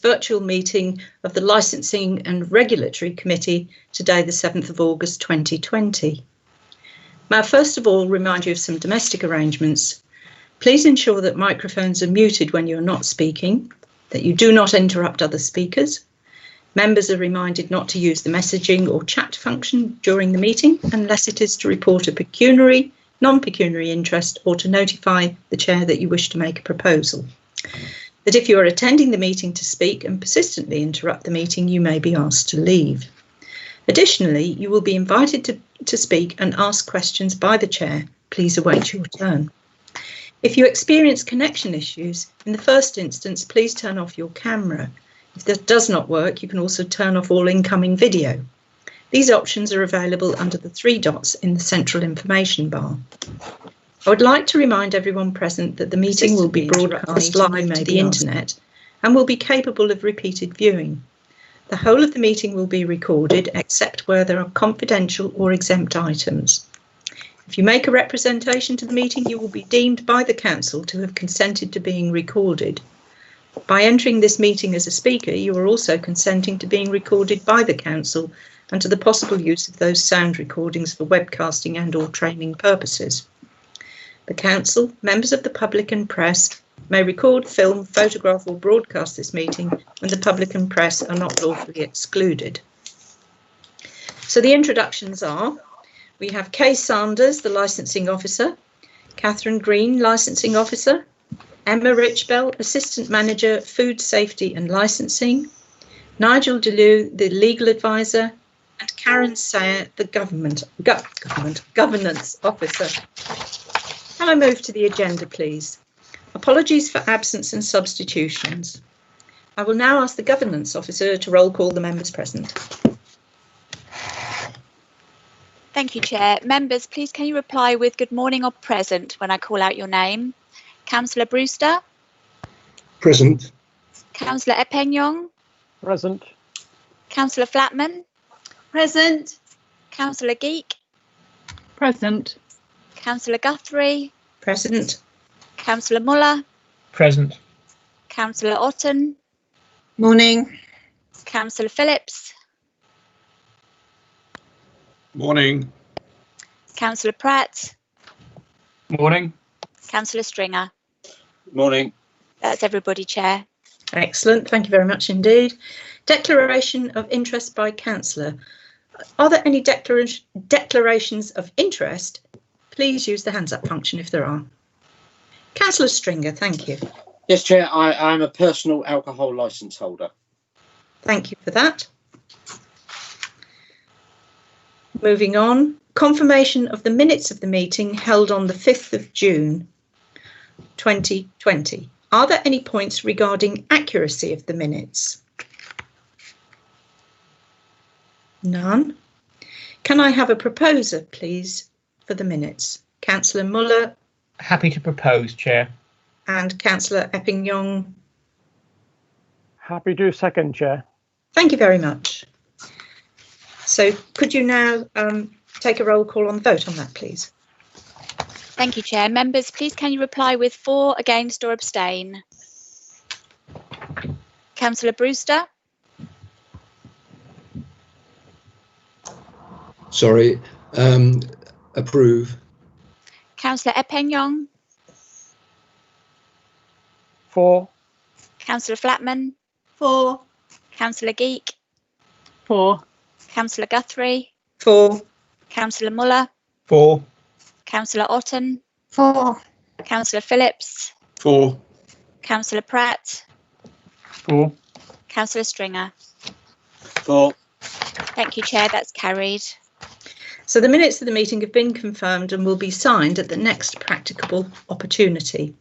virtual meeting of the Licensing and Regulatory Committee today, the 7th of August 2020. May I first of all remind you of some domestic arrangements. Please ensure that microphones are muted when you're not speaking, that you do not interrupt other speakers. Members are reminded not to use the messaging or chat function during the meeting unless it is to report a pecuniary, non-pecuniary interest or to notify the chair that you wish to make a proposal. That if you are attending the meeting to speak and persistently interrupt the meeting, you may be asked to leave. Additionally, you will be invited to speak and ask questions by the chair. Please await your turn. If you experience connection issues, in the first instance, please turn off your camera. If that does not work, you can also turn off all incoming video. These options are available under the 3 dots in the central information bar. I would like to remind everyone present that the meeting will be broadcast live to the internet and will be capable of repeated viewing. The whole of the meeting will be recorded except where there are confidential or exempt items. If you make a representation to the meeting, you will be deemed by the Council to have consented to being recorded. By entering this meeting as a speaker, you are also consenting to being recorded by the Council and to the possible use of those sound recordings for webcasting and/or training purposes. The Council, members of the public and press may record, film, photograph or broadcast this meeting when the public and press are not lawfully excluded. So the introductions are, we have Kay Sanders, the Licensing Officer, Catherine Green, Licensing Officer, Emma Richbell, Assistant Manager, Food Safety and Licensing, Nigel DeLue, the Legal Advisor, and Karen Sayer, the Governance Officer. Can I move to the agenda, please? Apologies for absence and substitutions. I will now ask the Governance Officer to roll call the members present. Thank you, Chair. Members, please can you reply with good morning or present when I call out your name? Councillor Brewster? Present. Councillor Epenyong? Present. Councillor Flatman? Present. Councillor Geek? Present. Councillor Guthrie? Present. Councillor Muller? Present. Councillor Otten? Morning. Councillor Phillips? Morning. Councillor Pratt? Morning. Councillor Stringer? Morning. That's everybody, Chair. Excellent. Thank you very much indeed. Declaration of interest by Councillor. Are there any declarations of interest? Please use the hands up function if there are. Councillor Stringer, thank you. Yes, Chair, I'm a personal alcohol licence holder. Thank you for that. Moving on, confirmation of the minutes of the meeting held on the 5th of June 2020. Are there any points regarding accuracy of the minutes? None. Can I have a proposer, please, for the minutes? Councillor Muller. Happy to propose, Chair. And Councillor Epenyong. Happy to second, Chair. Thank you very much. So could you now take a roll call on the vote on that, please? Thank you, Chair. Members, please can you reply with for, against or abstain? Councillor Brewster? Sorry. Approve. Councillor Epenyong? For. Councillor Flatman? For. Councillor Geek? For. Councillor Guthrie? For. Councillor Muller? For. Councillor Otten? For. Councillor Phillips? For. Councillor Pratt? For. Councillor Stringer? For. Thank you, Chair. That's carried. So the minutes of the meeting have been confirmed and will be signed at the next practicable opportunity.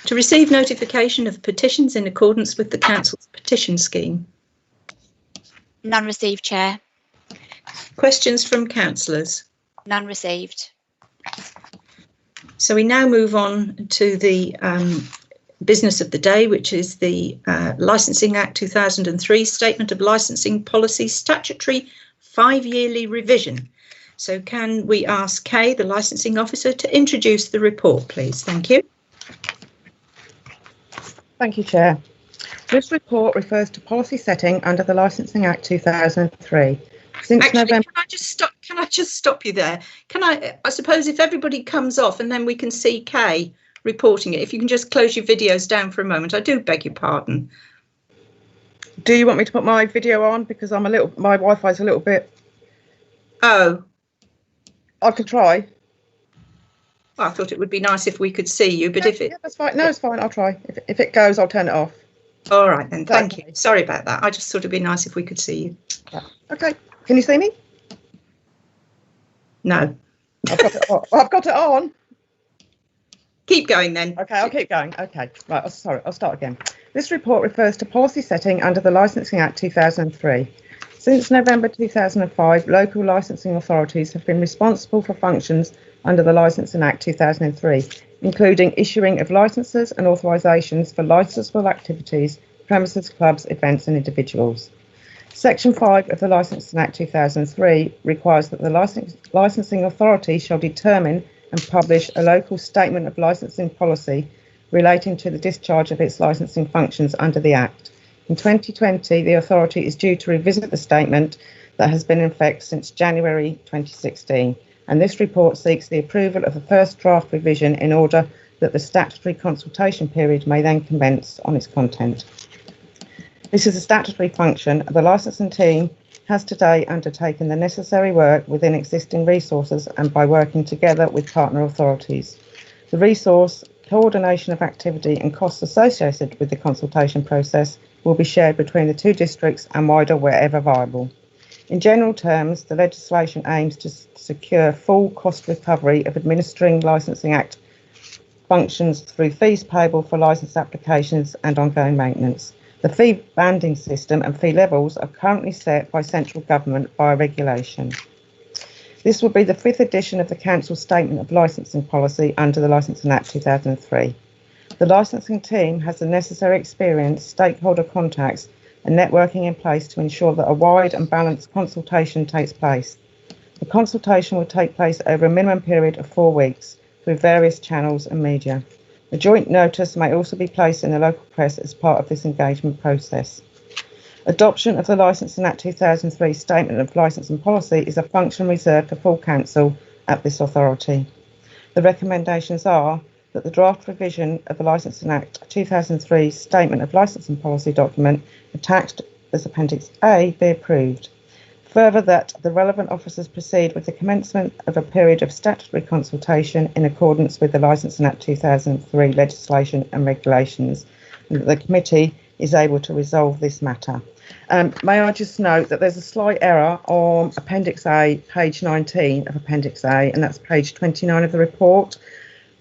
To receive notification of petitions in accordance with the Council's petition scheme. None received, Chair. Questions from councillors? None received. So we now move on to the business of the day, which is the Licensing Act 2003 Statement of Licensing Policy Statutory 5-yearly revision. So can we ask Kay, the Licensing Officer, to introduce the report, please? Thank you. Thank you, Chair. This report refers to policy setting under the Licensing Act 2003. Since Actually, November, can I just stop you there? I suppose if everybody comes off and then we can see Kay reporting it, if you can just close your videos down for a moment. I do beg your pardon. do you want me to put my video on? Because my Wi-Fi's a little bit. Oh, I could try. I thought it would be nice if we could see you, but if it... Yeah, that's fine. No, it's fine. I'll try. If it goes, I'll turn it off. All right, then. Thank Okay. you. Sorry about that. I just thought it'd be nice if we could see you. Okay. Can you see me? No. I've got it on. I've got it on. Keep going then. Okay, I'll keep going. Okay, right. Sorry, I'll start again. This report refers to policy setting under the Licensing Act 2003. Since November 2005, local licensing authorities have been responsible for functions under the Licensing Act 2003, including issuing of licences and authorisations for licensable activities, premises, clubs, events and individuals. Section 5 of the Licensing Act 2003 requires that the licensing authority shall determine and publish a local statement of licensing policy relating to the discharge of its licensing functions under the Act. In 2020, the authority is due to revisit the statement that has been in effect since January 2016, and this report seeks the approval of the first draft revision in order that the statutory consultation period may then commence on its content. This is a statutory function. The licensing team has today undertaken the necessary work within existing resources and by working together with partner authorities. The resource, coordination of activity and costs associated with the consultation process will be shared between the two districts and wider wherever viable. In general terms, the legislation aims to secure full cost recovery of administering Licensing Act functions through fees payable for licence applications and ongoing maintenance. The fee banding system and fee levels are currently set by central government via regulation. This will be the 5th edition of the Council Statement of Licensing Policy under the Licensing Act 2003. The licensing team has the necessary experience, stakeholder contacts and networking in place to ensure that a wide and balanced consultation takes place. The consultation will take place over a minimum period of 4 weeks through various channels and media. A joint notice may also be placed in the local press as part of this engagement process. Adoption of the Licensing Act 2003 Statement of Licensing Policy is a function reserved for full council at this authority. The recommendations are that the draft revision of the Licensing Act 2003 Statement of Licensing Policy document attached as Appendix A be approved. Further, that the relevant officers proceed with the commencement of a period of statutory consultation in accordance with the Licensing Act 2003 legislation and regulations, and that the committee is able to resolve this matter. May I just note that there's a slight error on Appendix A, page 19 of Appendix A, and that's page 29 of the report.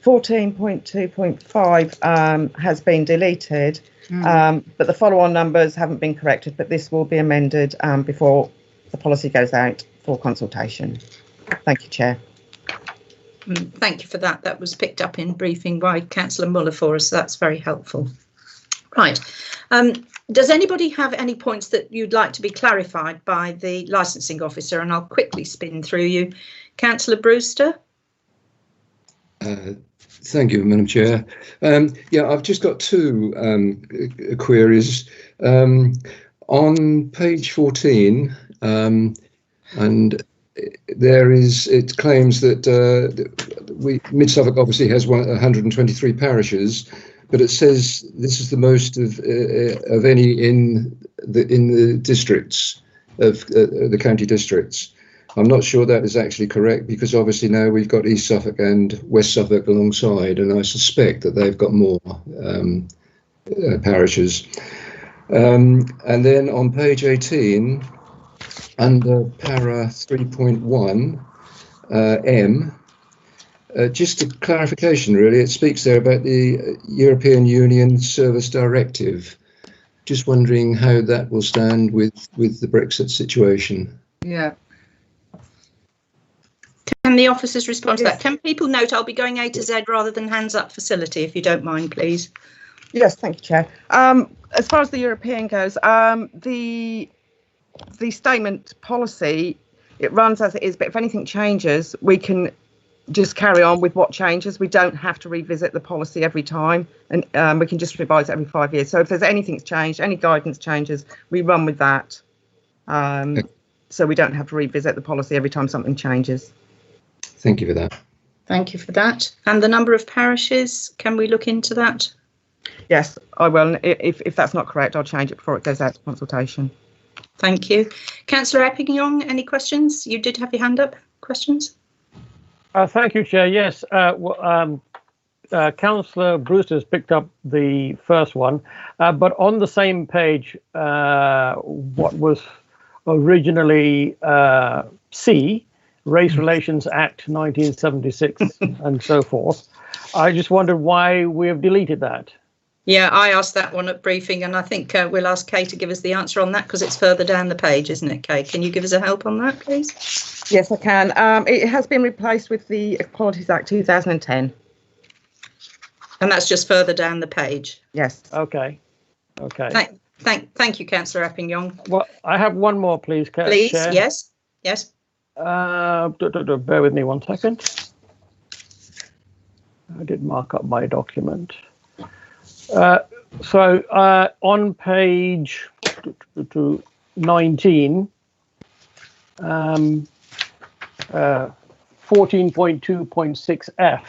14.2.5 has been deleted, but the follow-on numbers haven't been corrected, but this will be amended before the policy goes out for consultation. Thank you, Chair. Thank you for that. That was picked up in briefing by Councillor Muller for us. So that's very helpful. Right. Does anybody have any points that you'd like to be clarified by the licensing officer? And I'll quickly spin through you. Councillor Brewster. Thank you, Madam Chair. Yeah, I've just got two queries. On page 14, and it claims that Mid Suffolk obviously has 123 parishes, but it says this is the most of any in the districts of the county districts. I'm not sure that is actually correct, because obviously now we've got East Suffolk and West Suffolk alongside, and I suspect that they've got more parishes. And then on page 18, under para 3.1 M, just a clarification really, it speaks there about the European Union Service Directive. Just wondering how that will stand with the Brexit situation. Yeah. Can the officers respond to that? Can people note I'll be going A to Z rather than hands up facility, if you don't mind, please? Yes, thank you, Chair. As far as the European goes, the statement policy, it runs as it is, but if anything changes, we can just carry on with what changes. We don't have to revisit the policy every time, and we can just revise it every 5 years. So if there's anything's changed, any guidance changes, we run with that. So we don't have to revisit the policy every time something changes. Thank you for that. Thank you for that. And the number of parishes, can we look into that? Yes, I will. If that's not correct, I'll change it before it goes out to consultation. Thank you. Councillor Epping-Young, any questions? You did have your hand up. Questions? Thank you, Chair. Yes, Councillor Brewster's picked up the first one, but on the same page, what was originally C, Race Relations Act 1976 and so forth. I just wondered why we have deleted that. Yeah, I asked that one at briefing, and I think we'll ask Kay to give us the answer on that because it's further down the page, isn't it, Kay? Can you give us a help on that, please? Yes, I can. It has been replaced with the Equalities Act 2010. And that's just further down the page. Yes. Okay. Thank you, Councillor Epping-Young. Well, I have one more, please, Please, Chair. yes. Bear with me 1 second. I did mark up my document. On page 19, 14.2.6F,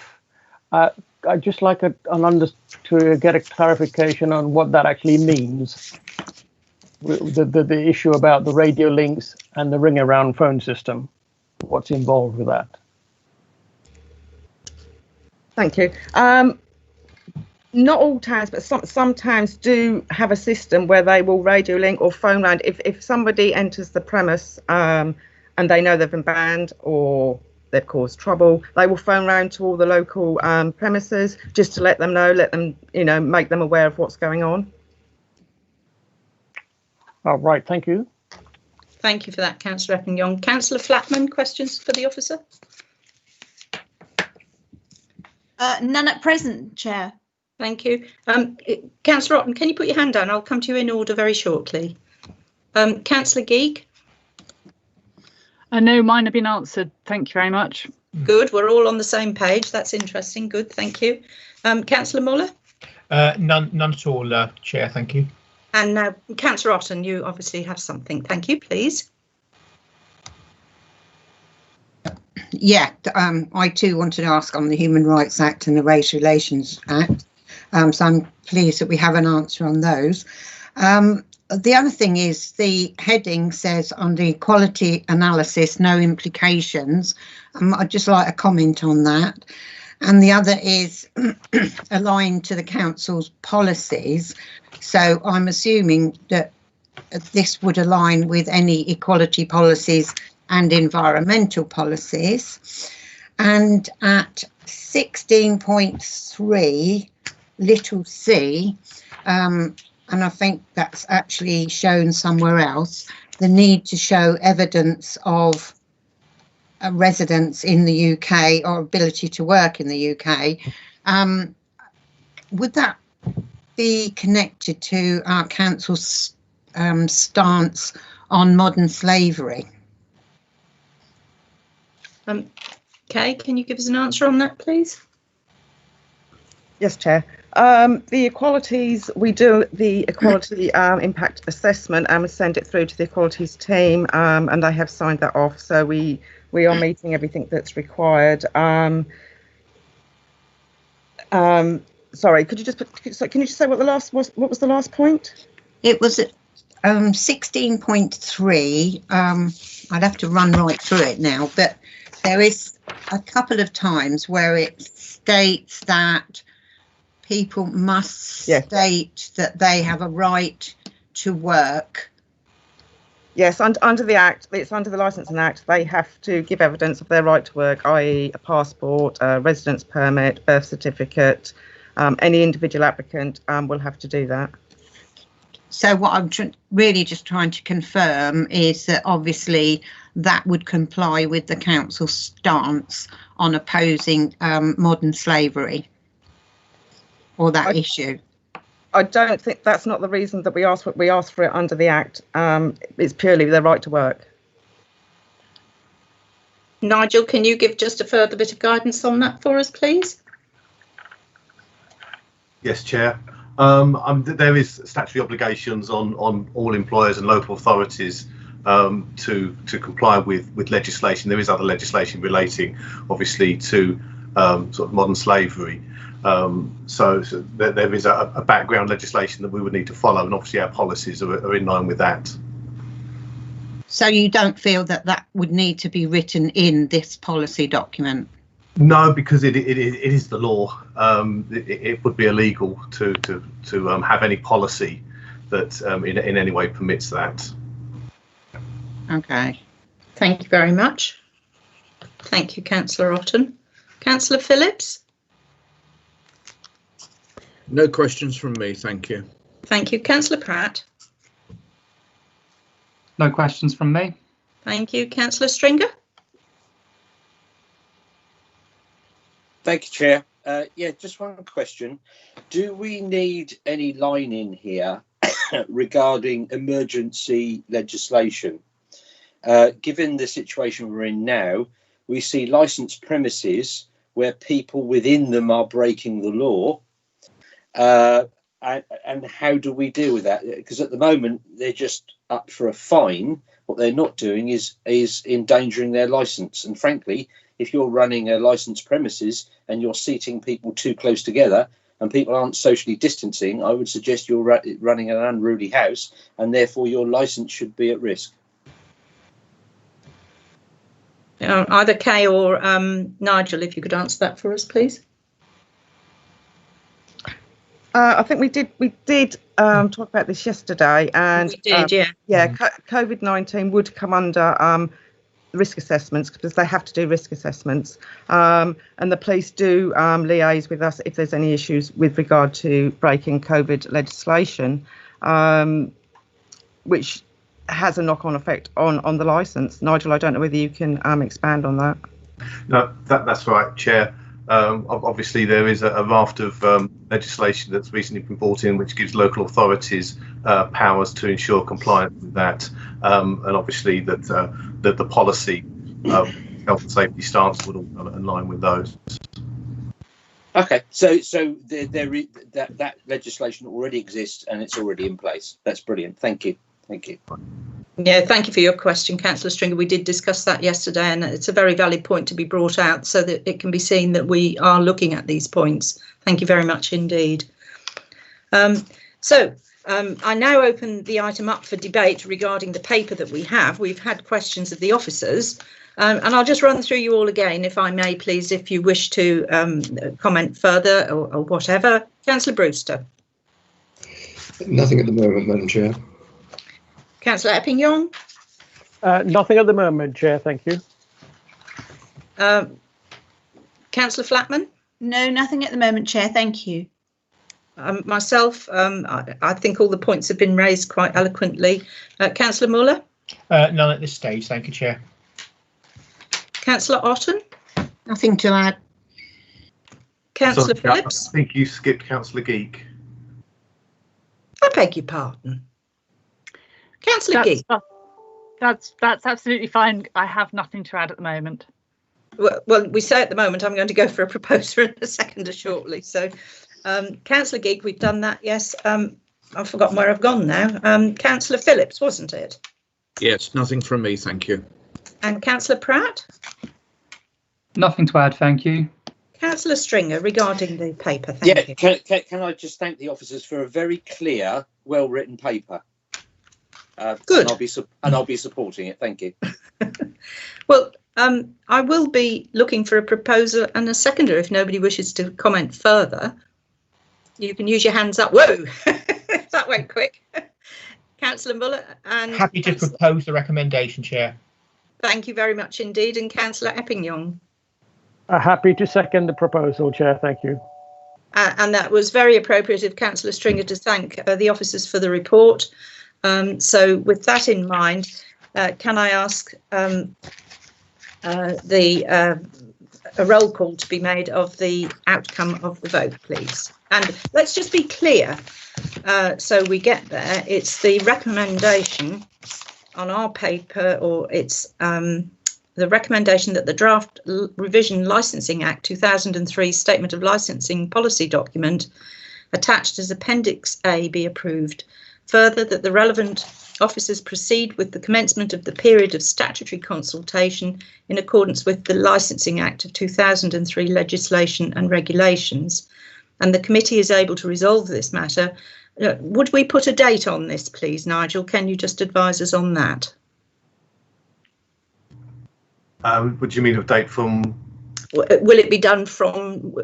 I'd just like to get a clarification on what that actually means. The issue about the radio links and the ring around phone system. What's involved with that? Thank you. Not all towns, but some towns do have a system where they will radio link or phone round. If somebody enters the premise and they know they've been banned or they've caused trouble, they will phone round to all the local premises just to let them know, make them aware of what's going on. All right, thank you. Thank you for that, Councillor Epping-Young. Councillor Flatman, questions for the officer? None at present, Chair. Thank you. Councillor Otten, can you put your hand down? I'll come to you in order very shortly. Councillor Geek? No, mine have been answered. Thank you very much. Good. We're all on the same page. That's interesting. Good. Thank you. Councillor Muller? None at all, Chair. Thank you. And now, Councillor Otten, you obviously have something. Thank you, please. Yeah, I too wanted to ask on the Human Rights Act and the Race Relations Act. So I'm pleased that we have an answer on those. The other thing is the heading says under equality analysis, no implications. I'd just like a comment on that. And the other is aligned to the council's policies. So I'm assuming that this would align with any equality policies and environmental policies. And at 16.3 little c, and I think that's actually shown somewhere else, the need to show evidence of a residence in the UK or ability to work in the UK. Would that be connected to our council's stance on modern slavery? Kay, can you give us an answer on that, please? Yes, Chair. The equalities, we do the equality impact assessment and we send it through to the equalities team, and they have signed that off. So we are meeting everything that's required. Sorry, could you just can you just say what the last was? What was the last point? It was 16.3. I'd have to run right through it now, but there is a couple of times where it states that people must state that they have a right to work. Yes, under the Act, it's under the Licensing Act, they have to give evidence of their right to work, i.e. a passport, a residence permit, birth certificate. Any individual applicant will have to do that. So what I'm really just trying to confirm is that obviously that would comply with the council's stance on opposing modern slavery or that issue. I don't think that's not the reason that we asked for it under the Act. It's purely their right to work. Nigel, can you give just a further bit of guidance on that for us, please? Yes, Chair. There is statutory obligations on all employers and local authorities to comply with legislation. There is other legislation relating, obviously, to sort of modern slavery. So there is a background legislation that we would need to follow, and obviously our policies are in line with that. So you don't feel that that would need to be written in this policy document? No, because it is the law. It would be illegal to have any policy that in any way permits that. Okay. Thank you very much. Thank you, Councillor Otten. Councillor Phillips? No questions from me, thank you. Thank you. Councillor Pratt? No questions from me. Thank you. Councillor Stringer? Thank you, Chair. Yeah, just one question. Do we need any line in here regarding emergency legislation? Given the situation we're in now, we see licensed premises where people within them are breaking the law. And how do we deal with that? Because at the moment, they're just up for a fine. What they're not doing is endangering their licence. And frankly, if you're running a licensed premises and you're seating people too close together and people aren't socially distancing, I would suggest you're running an unruly house, and therefore your licence should be at risk. Either Kay or Nigel, if you could answer that for us, please. I think we did talk about this yesterday, and we did, COVID-19 would come under risk assessments because they have to do risk assessments, and the police do liaise with us if there's any issues with regard to breaking COVID legislation, which has a knock-on effect on the licence. Nigel, I don't know whether you can expand on that. No, that's right, Chair. Obviously, there is a raft of legislation that's recently been brought in, which gives local authorities powers to ensure compliance with that, and obviously that the policy health and safety stance would all come in line with those. Okay, so that legislation already exists and it's already in place. That's brilliant. Thank you. Thank you. Yeah, thank you for your question, Councillor Stringer. We did discuss that yesterday, and it's a very valid point to be brought out so that it can be seen that we are looking at these points. Thank you very much indeed. I now open the item up for debate regarding the paper that we have. We've had questions of the officers, and I'll just run through you all again, if I may, please, if you wish to comment further or whatever. Councillor Brewster. Nothing at the moment, Madam Chair. Councillor Epping-Young? Nothing at the moment, Chair, thank you. Councillor Flatman? No, nothing at the moment, Chair, thank you. Myself, I think all the points have been raised quite eloquently. Councillor Muller? None at this stage, thank you, Chair. Councillor Otten? Nothing to add. Councillor Phillips? I think you skipped Councillor Geek. I beg your pardon. Councillor Geek. That's absolutely fine. I have nothing to add at the moment. Well, we say at the moment I'm going to go for a proposer and a seconder shortly. So, Councillor Geek, we've done that. Yes. I've forgotten where I've gone now. Councillor Phillips, wasn't it? Yes, nothing from me, thank you. And Councillor Pratt? Nothing to add, thank you. Councillor Stringer, regarding the paper, thank you. Can I just thank the officers for a very clear, well-written paper? Good. And I'll be supporting it. Thank you. Well, I will be looking for a proposer and a seconder if nobody wishes to comment further. You can use your hands up. Whoa, that went quick. Councillor Muller and happy to propose the recommendation, Chair. Thank you very much indeed. And Councillor Epping-Young. Happy to second the proposal, Chair, thank you. And that was very appropriate of Councillor Stringer to thank the officers for the report. So with that in mind, can I ask a roll call to be made of the outcome of the vote, please? And let's just be clear, so we get there. It's the recommendation on our paper, or it's the recommendation that the draft Revision Licensing Act 2003 Statement of Licensing Policy document attached as Appendix A be approved. Further, that the relevant officers proceed with the commencement of the period of statutory consultation in accordance with the Licensing Act of 2003 legislation and regulations, and the committee is able to resolve this matter. Would we put a date on this, please, Nigel? Can you just advise us on that? What do you mean, a date from? Will it be done from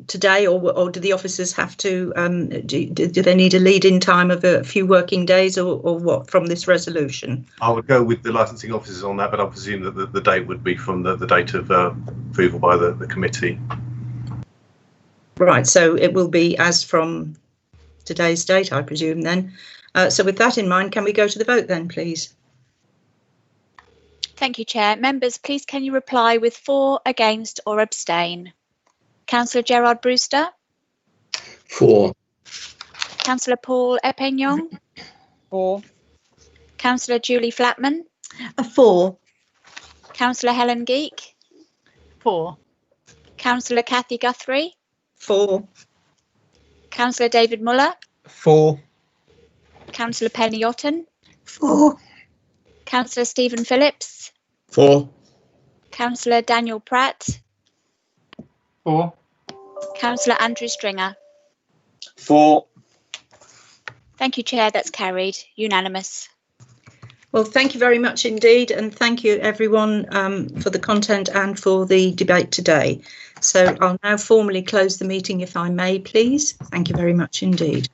today, or do the officers have to, do they need a lead-in time of a few working days, or what, from this resolution? I would go with the licensing officers on that, but I presume that the date would be from the date of approval by the committee. Right, so it will be as from today's date, I presume, then. So with that in mind, can we go to the vote then, please? Thank you, Chair. Members, please can you reply with for, against or abstain? Councillor Gerard Brewster? For. Councillor Paul Epignon? For. Councillor Julie Flatman? For. Councillor Helen Geek? For. Councillor Kathy Guthrie? For. Councillor David Muller? For. Councillor Penny Otten? For. Councillor Stephen Phillips? For. Councillor Daniel Pratt? For. Councillor Andrew Stringer? For. Thank you, Chair. That's carried. Unanimous. Well, thank you very much indeed, and thank you everyone for the content and for the debate today. So I'll now formally close the meeting, if I may, please. Thank you very much indeed.